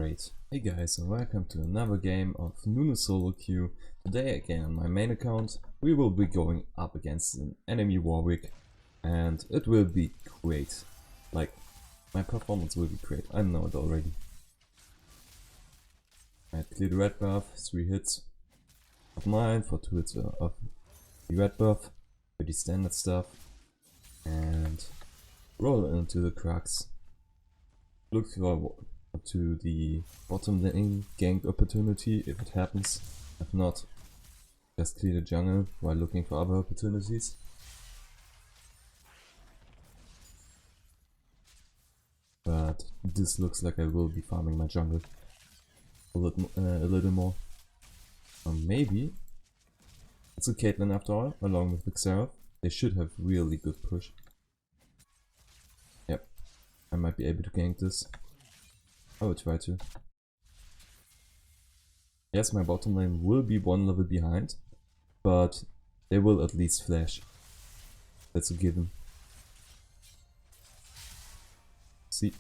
Great. Hey guys, and welcome to another game of Nunu Solo Queue. Today again on my main account we will be going up against an enemy Warwick and it will be great. Like, my performance will be great, I know it already. Alright, clear the red buff, 3 hits of mine, for 2 hits of the red buff, pretty standard stuff. And roll into the crux. Look to the bottom lane gank opportunity if it happens. If not, just clear the jungle while looking for other opportunities. But this looks like I will be farming my jungle a little more. Or maybe it's a Caitlyn after all, along with the Xerath. They should have really good push. Yep, I might be able to gank this. I will try to. Yes, my bottom lane will be 1 level behind, but they will at least flash. That's a given. See,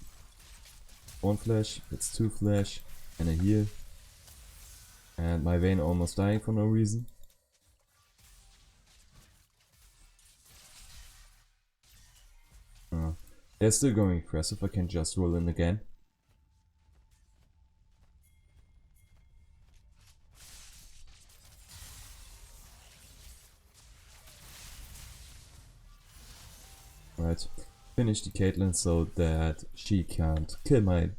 1 flash, that's 2 flash, and a heal. And my Vayne almost dying for no reason. They're still going aggressive, I can just roll in again. Right, finish the Caitlyn so that she can't kill my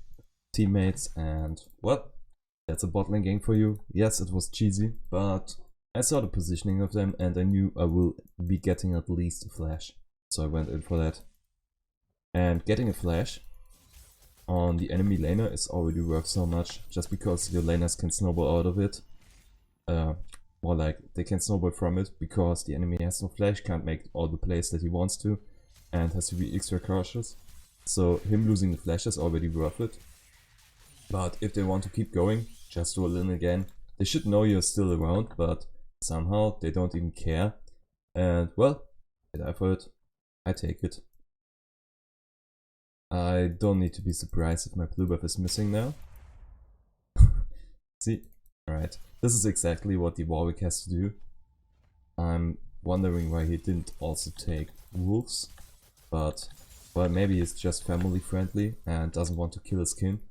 teammates, and well, that's a bot lane game for you. Yes, it was cheesy, but I saw the positioning of them and I knew I will be getting at least a flash, so I went in for that. And getting a flash on the enemy laner is already worth so much, just because your laners can snowball out of it. More like, they can snowball from it, because the enemy has no flash, can't make all the plays that he wants to, and has to be extra cautious. So him losing the flash is already worth it. But if they want to keep going, just roll in again. They should know you're still around, but somehow they don't even care. And well, I die for it. I take it. I don't need to be surprised if my blue buff is missing now. See? Alright. This is exactly what the Warwick has to do. I'm wondering why he didn't also take wolves. But, well, maybe he's just family friendly and doesn't want to kill his kin.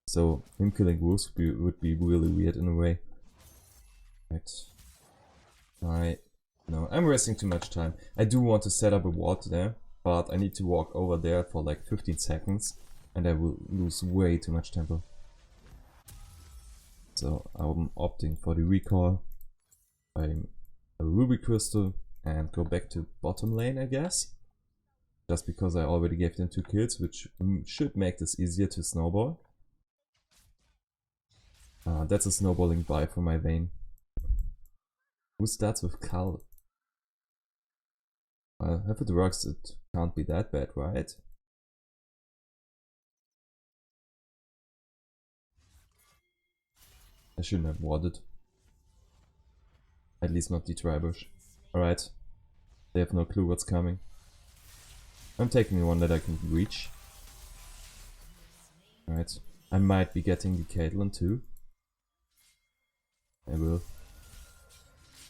So him killing wolves would be really weird in a way. Right. No, I'm wasting too much time. I do want to set up a ward there, but I need to walk over there for like 15 seconds and I will lose way too much tempo. So I'm opting for the recall, buying a ruby crystal and go back to bottom lane, I guess. Just because I already gave them 2 kills, which should make this easier to snowball. That's a snowballing buy for my Vayne. Who starts with Kal? If it works, it can't be that bad, right? I shouldn't have warded. At least not the Tribush. Alright. They have no clue what's coming. I'm taking the one that I can reach. Alright. I might be getting the Caitlyn too. I will.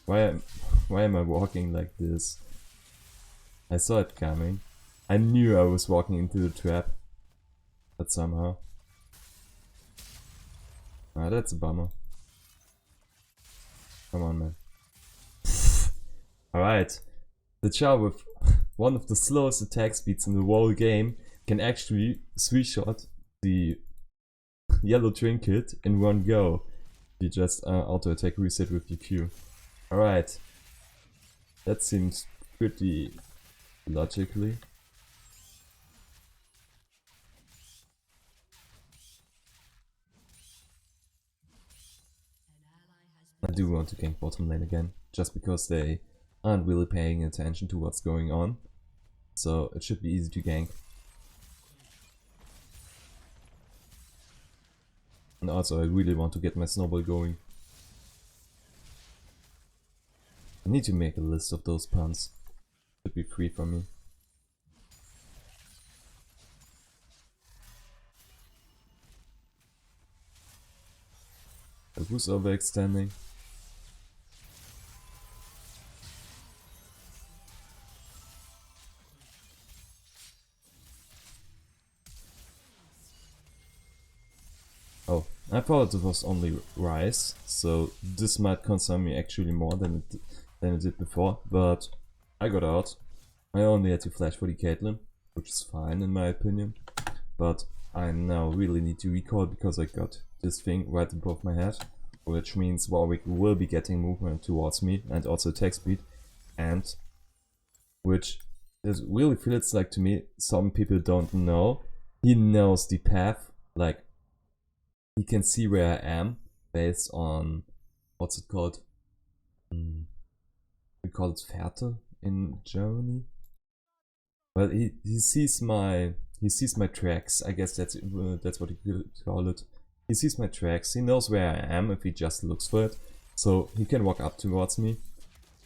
Why am I walking like this? I saw it coming. I knew I was walking into the trap. But somehow. Ah, that's a bummer. Come on, man. Alright. The Char with one of the slowest attack speeds in the whole game can actually 3-shot the yellow trinket in one go. You just auto attack reset with your Q. Alright. That seems pretty logically. I do want to gank bottom lane again, just because they aren't really paying attention to what's going on. So it should be easy to gank. And also I really want to get my snowball going. I need to make a list of those puns. Should be free for me. who's overextending? Oh, I thought it was only Rise, so this might concern me actually more than it did before, but I got out. I only had to flash for the Caitlyn, which is fine in my opinion, but I now really need to recall because I got this thing right above my head, which means Warwick will be getting movement towards me and also attack speed, and which it really feels like to me some people don't know. He knows the path, like he can see where I am based on what's it called? We call it Fährte in Germany. Well, he sees my tracks. I guess that's what you could call it. He sees my tracks. He knows where I am if he just looks for it. So he can walk up towards me,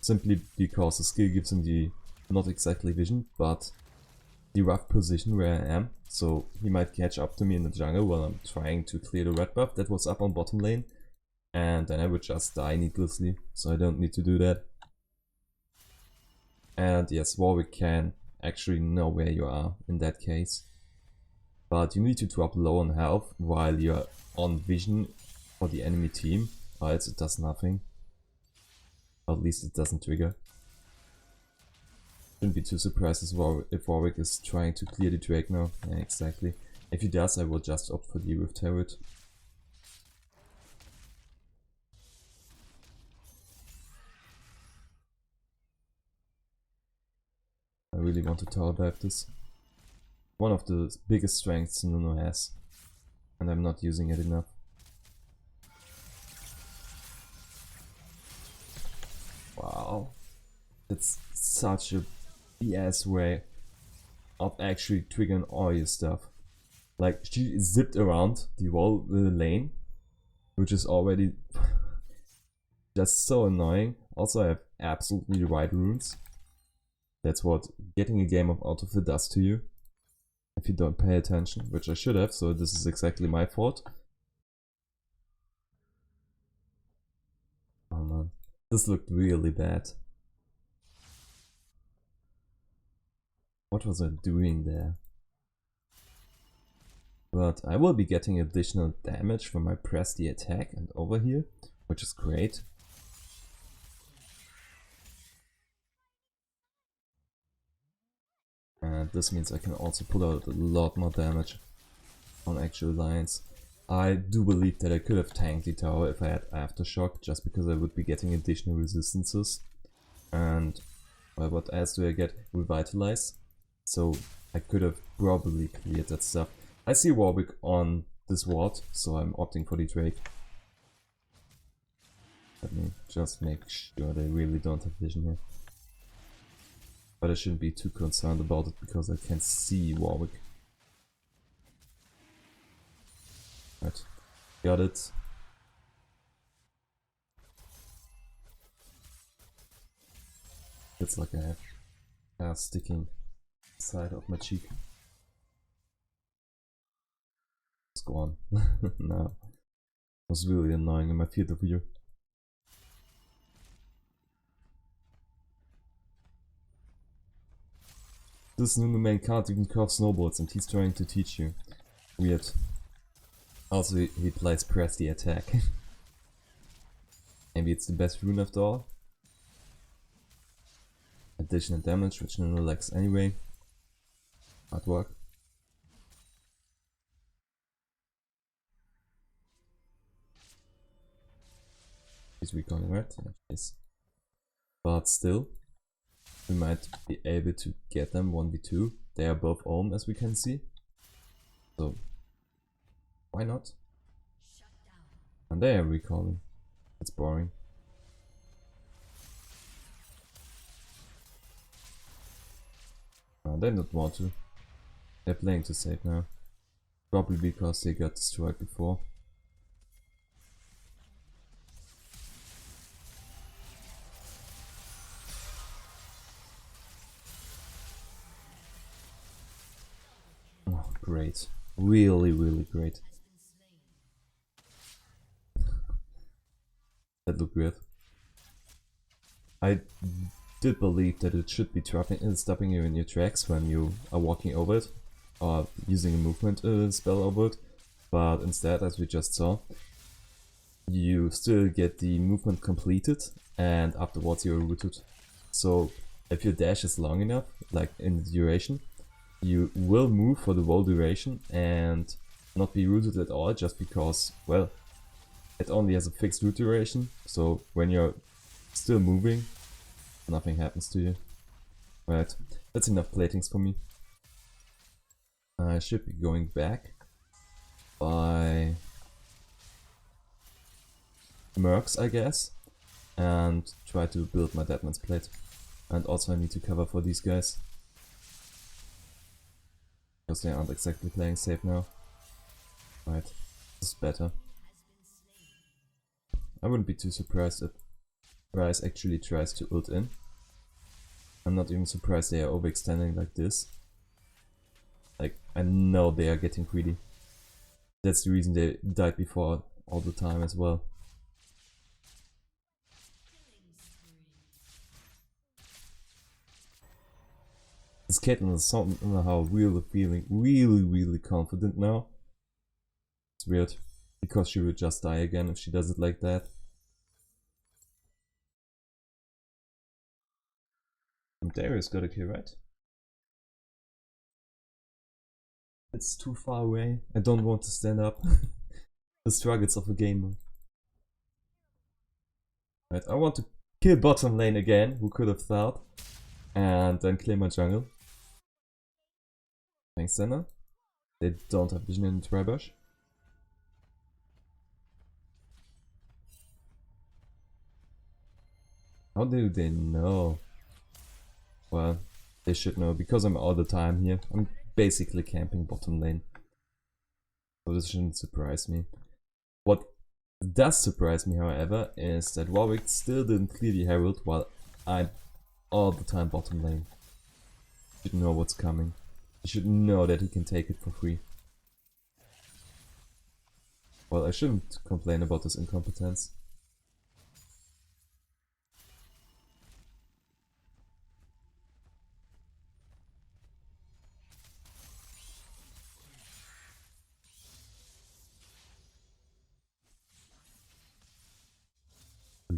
simply because the skill gives him the not exactly vision, but the rough position where I am. So he might catch up to me in the jungle while I'm trying to clear the red buff that was up on bottom lane, and then I would just die needlessly. So I don't need to do that. And yes, Warwick can actually know where you are in that case, but you need to drop low on health while you're on vision for the enemy team, or else it does nothing, or at least it doesn't trigger. Shouldn't be too surprised if Warwick is trying to clear the Drake now. Yeah, exactly. If he does, I will just opt for the Rift Turret. I really want to tower dive this. One of the biggest strengths Nunu has, and I'm not using it enough. Wow, it's such a BS way of actually triggering all your stuff. Like, she zipped around the whole lane, which is already just so annoying. Also, I have absolutely the right runes. That's what getting a game of Out of It does to you if you don't pay attention, which I should have, so this is exactly my fault. Oh man, this looked really bad. What was I doing there? But I will be getting additional damage from my press the attack and over here, which is great. And this means I can also pull out a lot more damage on actual lines. I do believe that I could have tanked the tower if I had Aftershock, just because I would be getting additional resistances. And well, what else do I get? Revitalize. So I could have probably cleared that stuff. I see Warwick on this ward, so I'm opting for the Drake. Let me just make sure they really don't have vision here. But I shouldn't be too concerned about it because I can see Warwick. Right, got it. It's like I have hair sticking side of my cheek. It's gone. No. It was really annoying in my field of view. This Nunu man can't even curve snowballs and he's trying to teach you. Weird. Also, he plays press the attack. Maybe it's the best rune after all. Additional damage, which Nunu lacks anyway. Hard work. He's recalling, right? Yes. But still, we might be able to get them 1v2. They are both ohm, as we can see. So, why not? And they are recalling. It's boring. They don't want to. They're playing to save now. Probably because they got destroyed before. Oh, great. Really, really great. That looked weird. I did believe that it should be stopping you in your tracks when you are walking over it, or using a movement spell over it, but instead, as we just saw, you still get the movement completed, and afterwards you're rooted. So if your dash is long enough, like in the duration, you will move for the whole duration and not be rooted at all, just because, well, it only has a fixed root duration, so when you're still moving, nothing happens to you. Right, that's enough platings for me. I should be going back by Mercs, I guess, and try to build my Deadman's Plate. And also I need to cover for these guys, because they aren't exactly playing safe now. Right, this is better. I wouldn't be too surprised if Ryze actually tries to ult in. I'm not even surprised they are overextending like this. Like, I know they are getting greedy. That's the reason they died before all the time as well. This Caitlyn is somehow really feeling really confident now. It's weird, because she would just die again if she does it like that. And Darius got a kill, right? It's too far away. I don't want to stand up. The struggles of a gamer. Right, I want to kill bottom lane again, who could have thought? And then claim my jungle. Thanks, Senna. They don't have vision in the Tribush. How do they know? Well, they should know, because I'm all the time here. I'm basically camping bottom lane. So this shouldn't surprise me. What does surprise me, however, is that Warwick still didn't clear the Herald while I'm all the time bottom lane. He should know what's coming. He should know that he can take it for free. Well, I shouldn't complain about this incompetence.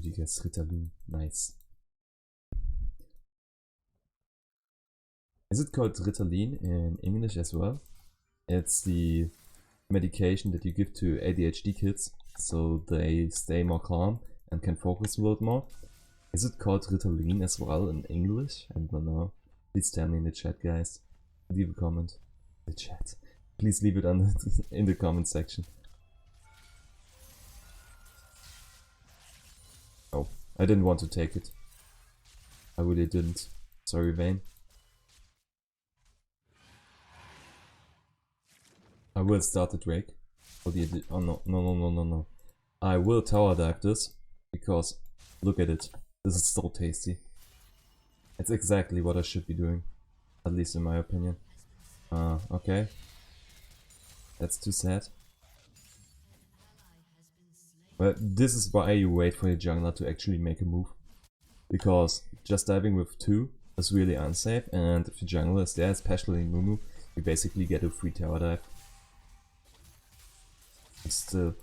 You guys Ritalin, nice. Is it called Ritalin in English as well? It's the medication that you give to ADHD kids so they stay more calm and can focus a lot more. Is it called Ritalin as well in English? I don't know. Please tell me in the chat, guys. Leave a comment. The chat. Please leave it in the comment section. Oh, I didn't want to take it. I really didn't. Sorry, Vayne. I will start the Drake. Oh no. I will tower dive this, because look at it. This is so tasty. It's exactly what I should be doing. At least in my opinion. Okay. That's too sad. But this is why you wait for your jungler to actually make a move. Because just diving with 2 is really unsafe, and if your jungler is there, especially Nunu, you basically get a free tower dive. Still,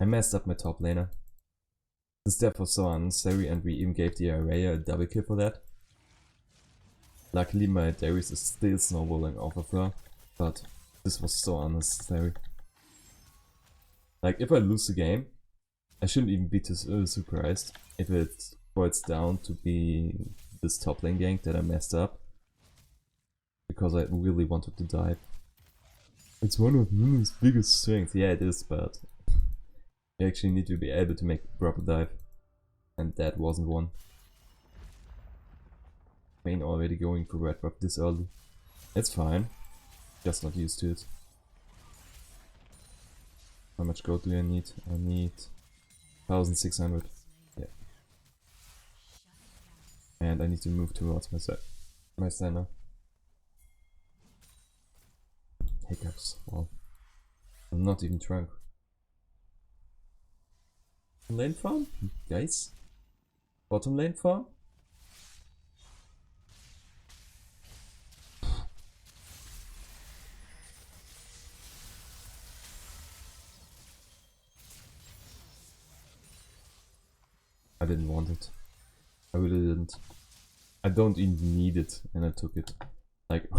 I messed up my top laner. This death was so unnecessary, and we even gave the Araya a double kill for that. Luckily my Darius is still snowballing off of her, but this was so unnecessary. Like, if I lose the game, I shouldn't even be too surprised if it boils down to be this top lane gank that I messed up. Because I really wanted to dive. It's one of Nunu's biggest strengths. Yeah, it is, but you actually need to be able to make a proper dive. And that wasn't one. Vayne already going for red buff this early. It's fine. Just not used to it. How much gold do I need? I need 1600. Yeah. And I need to move towards my center. Hiccups. Wow. I'm not even drunk. Lane farm, guys. Bottom lane farm. I didn't want it. I really didn't. I don't even need it, and I took it. Like,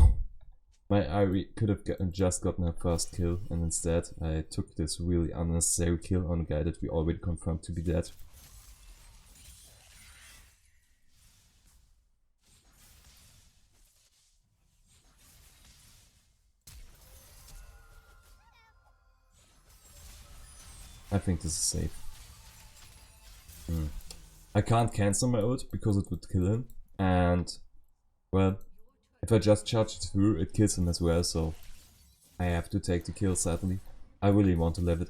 my Irie could have just gotten her first kill, and instead I took this really unnecessary kill on a guy that we already confirmed to be dead. I think this is safe. I can't cancel my ult because it would kill him, and well, if I just charge it through, it kills him as well, so I have to take the kill, sadly. I really want to leave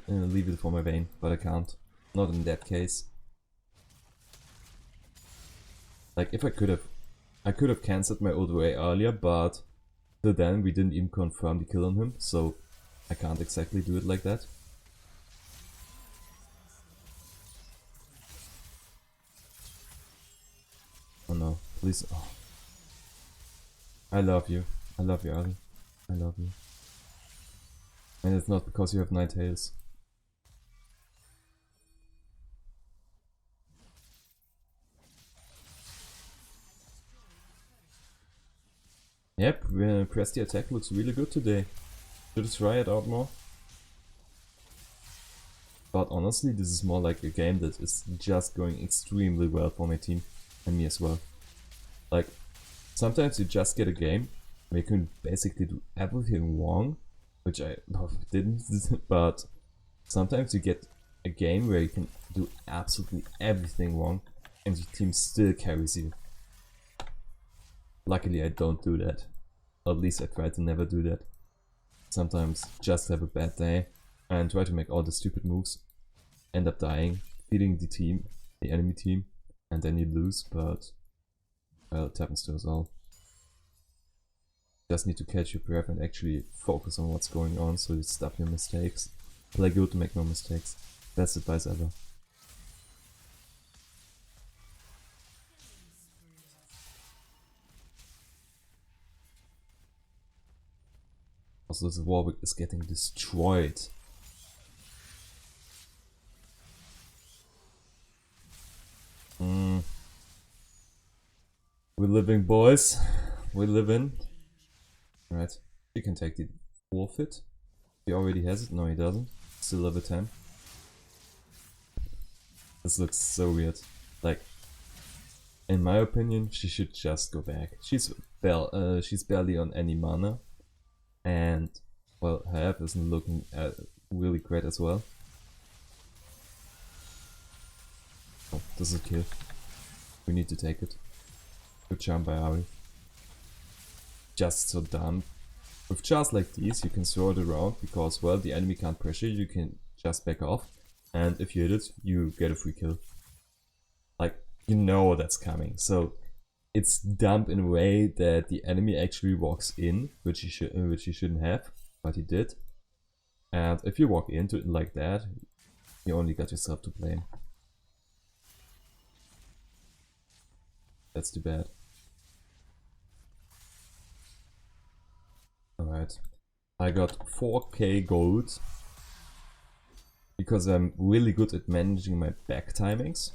it for my Vayne, but I can't. Not in that case. Like, if I could have cancelled my ult way earlier, but till then we didn't even confirm the kill on him, so I can't exactly do it like that. Oh no, please. Oh. I love you. I love you, Ali. I love you. And it's not because you have 9 tails. Yep, press the attack looks really good today. Should try it out more. But honestly, this is more like a game that is just going extremely well for my team. And me as well. Like, sometimes you just get a game where you can basically do everything wrong, which I didn't, but sometimes you get a game where you can do absolutely everything wrong and your team still carries you. Luckily I don't do that. Or at least I try to never do that. Sometimes just have a bad day and try to make all the stupid moves, end up dying, feeding the team, the enemy team, and then you lose, but well, it happens to us all. Just need to catch your breath and actually focus on what's going on so you stop your mistakes. Play good to make no mistakes. Best advice ever. Also, this Warwick is getting destroyed. We're living, boys. We're living. Alright, he can take the forfeit. He already has it. No, he doesn't. Still level 10. This looks so weird. Like, in my opinion, she should just go back. She's barely on any mana. And, well, her app isn't looking really great as well. Oh, this is a kill. We need to take it. Good jump by Ari. Just so dumb. With jars like these, you can throw it around because, well, the enemy can't pressure you, you can just back off. And if you hit it, you get a free kill. Like, you know that's coming. So, it's dumb in a way that the enemy actually walks in, which he shouldn't have, but he did. And if you walk into it like that, you only got yourself to blame. That's too bad. Alright. I got 4k gold because I'm really good at managing my back timings.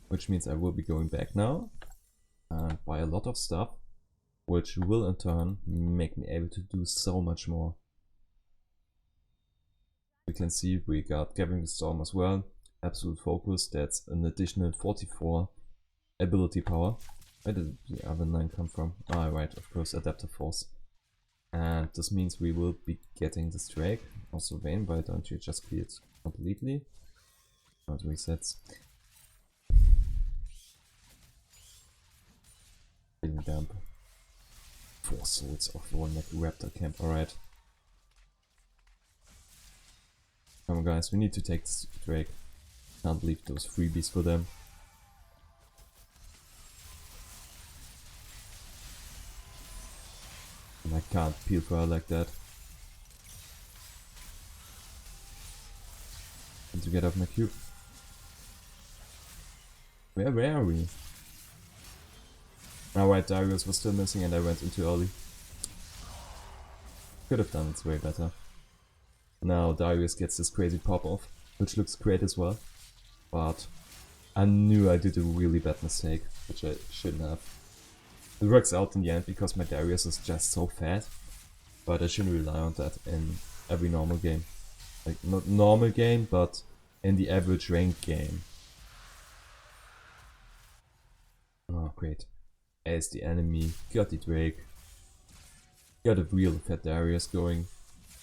Which means I will be going back now and buy a lot of stuff, which will in turn make me able to do so much more. We can see we got Gathering the Storm as well. Absolute Focus, that's an additional 44 ability power. Where did the other 9 come from? Ah, right, of course, Adaptive Force. And this means we will be getting this Drake. Also, Vayne, why don't you just clear it completely? Now it resets. Dump. 4 souls of one Raptor camp, alright. Come on guys, we need to take this Drake. Can't leave those freebies for them. And I can't peel for her like that. And to get off my cube. Where are we? Alright, Darius was still missing and I went in too early. Could have done it way better. Now Darius gets this crazy pop off, which looks great as well. But I knew I did a really bad mistake, which I shouldn't have. It works out in the end because my Darius is just so fat. But I shouldn't rely on that in every normal game. Like, not normal game, but in the average ranked game. Oh, great. As the enemy, got the Drake. Got a real fat Darius going.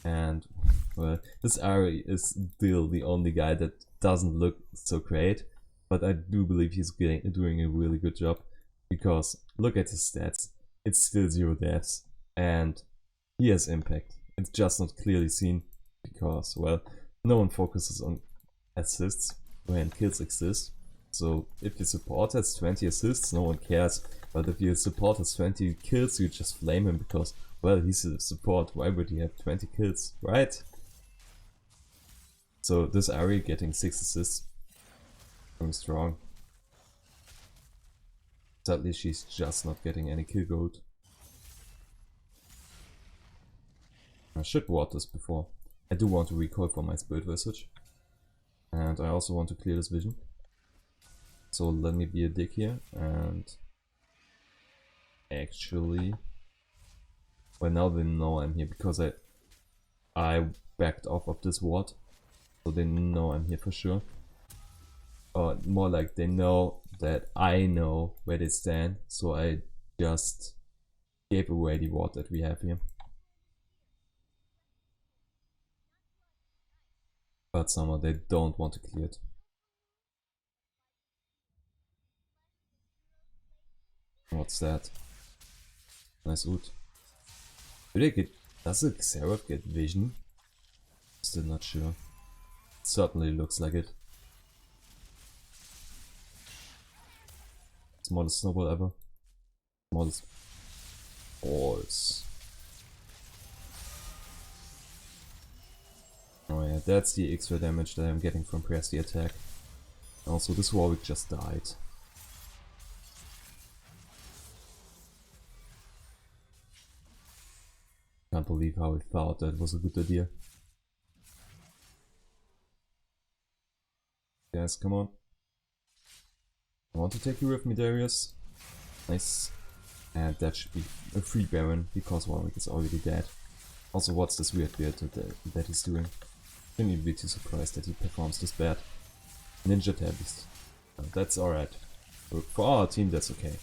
And, well, this Ari is still the only guy that doesn't look so great. But I do believe he's doing a really good job. Because, look at his stats. It's still 0 deaths. And he has impact. It's just not clearly seen. Because, well, no one focuses on assists when kills exist. So if your support has 20 assists, no one cares. But if your support has 20 kills, you just flame him because, well, he's a support. Why would he have 20 kills, right? So this Ari getting 6 assists, going strong. Sadly, she's just not getting any kill gold. I should ward this before. I do want to recoil for my Spirit Visage. And I also want to clear this vision. So let me be a dick here and actually, well, now they know I'm here because I backed off of this ward, so they know I'm here for sure. Or more like they know that I know where they stand, so I just gave away the ward that we have here. But somehow they don't want to clear it. What's that? Nice ult. Does the Xerath get vision? Still not sure. Certainly looks like it. Smallest snowball ever. Smallest balls. Oh yeah, that's the extra damage that I'm getting from press the attack. Also, this Warwick just died. Can't believe how I thought that was a good idea. Guys, come on. I want to take you with me, Darius. Nice. And that should be a free Baron, because Warwick is already dead. Also, what's this weird build that he's doing? Shouldn't even be too surprised that he performs this bad. Ninja Tabbies. That's alright. For our team, that's okay.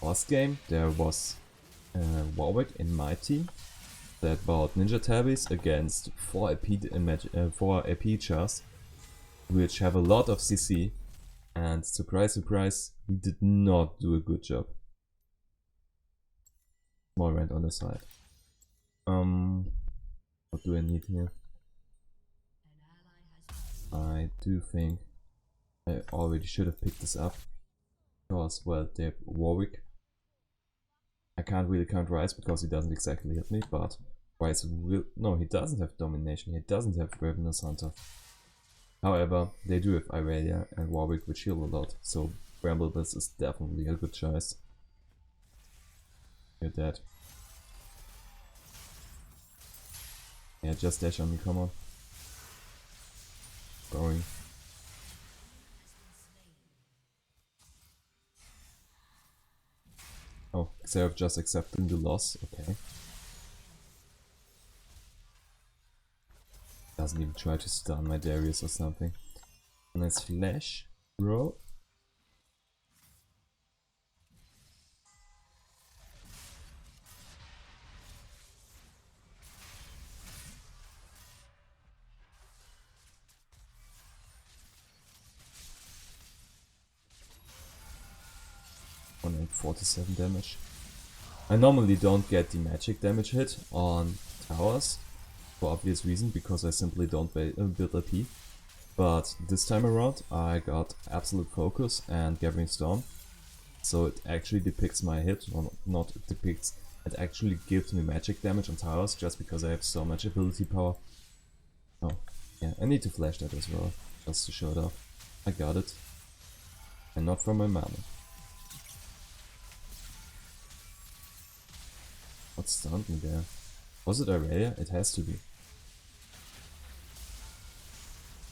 Last game, there was Warwick in my team that bought Ninja Tabbies against 4 AP chars, which have a lot of CC, and surprise surprise, he did not do a good job. Small rant on the side. What do I need here? I do think I already should have picked this up because, well, they have Warwick. I can't really count Rice because he doesn't exactly hit me, but Rice will... No, he doesn't have Domination, he doesn't have Ravenous Hunter. However, they do have Irelia and Warwick, which heal a lot, so Bramblebus is definitely a good choice. You're dead. Yeah, just dash on me, come on. Going. Oh, Xerath just accepting the loss, okay. Doesn't even try to stun my Darius or something. Nice flash, bro. And 47 damage. I normally don't get the magic damage hit on towers, for obvious reason, because I simply don't build AP. But this time around I got Absolute Focus and Gathering Storm, so it actually depicts my hit, or not depicts, it actually gives me magic damage on towers just because I have so much ability power. Oh, yeah, I need to flash that as well, just to show it off. I got it. And not from my mana. What stunned me there? Was it Aurelia? It has to be.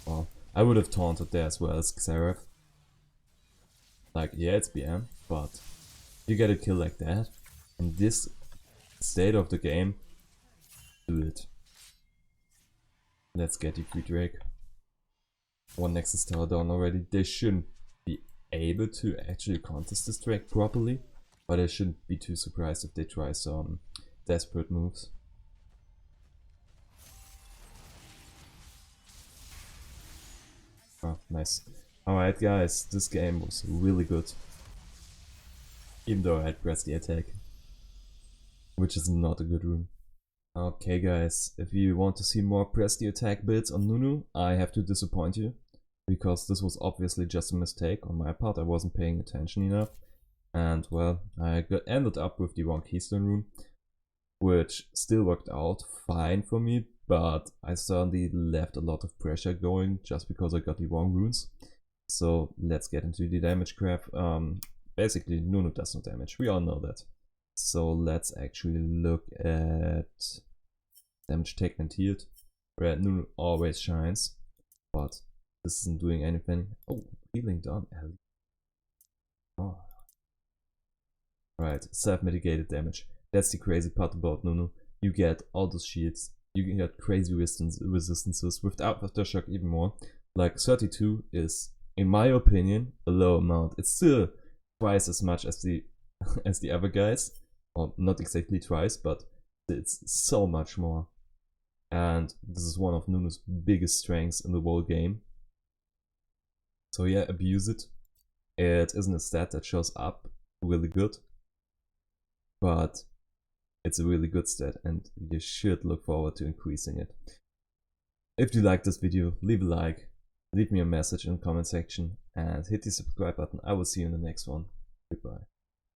Well, I would have taunted there as well as Xerath. Like, yeah, it's BM, but you get a kill like that, in this state of the game, do it. Let's get you free Drake. One Nexus tower down already. They shouldn't be able to actually contest this Drake properly, but I shouldn't be too surprised if they try some desperate moves. Oh, nice. Alright guys, this game was really good. Even though I had pressed the attack. Which is not a good rune. Okay guys, if you want to see more press the attack builds on Nunu, I have to disappoint you. Because this was obviously just a mistake on my part, I wasn't paying attention enough. And well, I ended up with the wrong keystone rune. Which still worked out fine for me, but I certainly left a lot of pressure going just because I got the wrong runes. So let's get into the damage graph. Basically Nunu does no damage, we all know that. So let's actually look at damage taken and healed, where Nunu always shines, but this isn't doing anything. Oh, healing done. Oh. Right, self-mitigated damage. That's the crazy part about Nunu. You get all those shields, you get crazy resistances with Aftershock even more. Like 32 is, in my opinion, a low amount. It's still twice as much as the as the other guys. Well, not exactly twice, but it's so much more. And this is one of Nunu's biggest strengths in the whole game. So yeah, abuse it. It isn't a stat that shows up really good, but it's a really good stat and you should look forward to increasing it. If you liked this video, leave a like, leave me a message in the comment section and hit the subscribe button. I will see you in the next one. Goodbye.